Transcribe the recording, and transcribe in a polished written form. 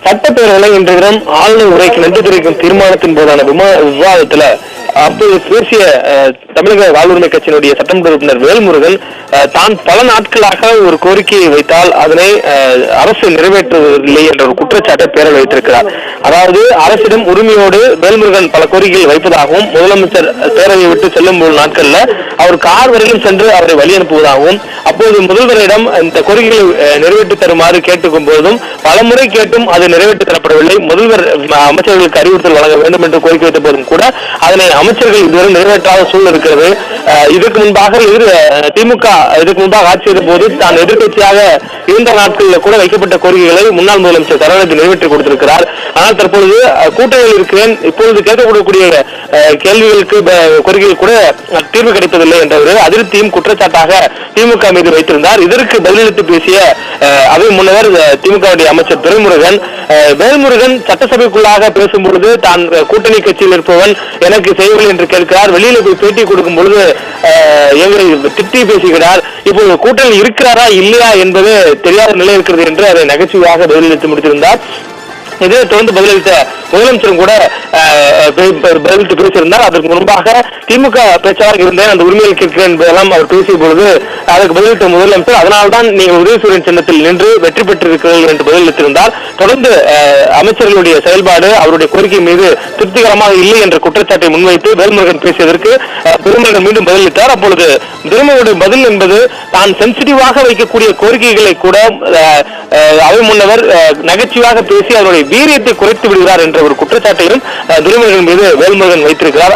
சட்டப்பேரவை இன்று தினம் ஆளுநர் உரைக்கு நன்றி தெரிவிக்கும் தீர்மானத்தின் போதான விவாதத்துல அப்போது பேசிய தமிழக வாழ்வுரிமை கட்சியினுடைய சட்டமன்ற உறுப்பினர் வேல்முருகன் தான் பல நாட்களாக ஒரு கோரிக்கையை வைத்தால் அதனை அரசு நிறைவேற்றுவதில்லை என்ற ஒரு குற்றச்சாட்டை பேரவை வைத்திருக்கிறார். அதாவது அரசிடம் உரிமையோடு வேல்முருகன் பல கோரிக்கைகள் வைப்பதாகவும் முதலமைச்சர் பேரவையை விட்டு செல்லும் நாட்கள்ல அவர் கார் வரையிலும் சென்று அவரை வழி அனுப்புவதாகவும் அப்போது முதல்வரிடம் இந்த கோரிக்கைகளை நிறைவேற்றி தருமாறு கேட்டுக்கும் போதும் பலமுறை கேட்டும் அது நிறைவேற்றி தரப்படவில்லை. முதல்வர் அமைச்சர்களுக்கு அறிவுறுத்தல் வழங்க வேண்டும் என்று கோரிக்கை வைத்த போதும் கூட அதனை அமைச்சர்கள் இதுவரை நிறைவேற்றாத சூழல் இருக்கிறது. இதற்கு முன்பாக திமுக இதற்கு முன்பாக ஆட்சி செய்த போது தான் எதிர்கட்சியாக இருந்த நாட்களில் கூட வைக்கப்பட்ட கோரிக்கைகளை முன்னாள் முதலமைச்சர் கருணாநிதி நிறைவேற்றி கொடுத்திருக்கிறார். ஆனால் தற்பொழுது கூட்டணியில் இருக்கிறேன், இப்பொழுது கேட்கக்கூடிய கேள்விகளுக்கு கோரிக்கைகள் கூட தீர்வு கிடைப்பதில்லை என்ற ஒரு அதிருப்தியும் குற்றச்சாட்டாக திமுக மீது வைத்திருந்தார். இதற்கு பதிலளித்து பேசிய அவை முன்னவர் திமுகவுடைய அமைச்சர் துரைமுருகன், வேல்முருகன் சட்டசபைக்குள்ளாக பேசும்பொழுது தான் கூட்டணி கட்சியில் இருப்பவன் எனக்கு செய்வர்கள் என்று கேட்கிறார், வெளியில போய் பேட்டி கொடுக்கும் பொழுது எங்களை திட்டி பேசுகிறார், இப்போது கூட்டணி இருக்கிறாரா இல்லையா என்பது தெரியாத நிலை இருக்கிறது என்று அதை நகைச்சுவையாக பதிலளித்து முடித்திருந்தார். இதை தொடர்ந்து பதிலளித்த முதலமைச்சரும் கூட பதிலளித்து பேசியிருந்தார். அதற்கு முன்பாக திமுக பேச்சாளர் இருந்தேன், அந்த உரிமையில் கேட்கிறேன் என்பதெல்லாம் அவர் பேசிய பொழுது அதற்கு பதிலளித்த முதலமைச்சர் அதனால்தான் நீங்கள் உதயசூரியன் சின்னத்தில் நின்று வெற்றி பெற்றிருக்கிறீர்கள் என்று பதிலளித்திருந்தார். தொடர்ந்து அமைச்சர்களுடைய செயல்பாடு அவருடைய கோரிக்கை மீது திருப்திகரமாக இல்லை என்ற குற்றச்சாட்டை முன்வைத்து வேல்முருகன் பேசியதற்கு பெருமகன் மீண்டும் பதிலளித்தார். அப்பொழுது திருமகளுடைய பதில் என்பது தான் சென்சிட்டிவாக வைக்கக்கூடிய கோரிக்கைகளை கூட அவை முன்னவர் நகைச்சுவாக பேசி அவருடைய வீரியத்தை குறைத்து விடுகிறார் என்ற ஒரு குற்றச்சாட்டையும் துரைமுருகன் மீது வேல்முருகன் வைத்திருக்கிறார்.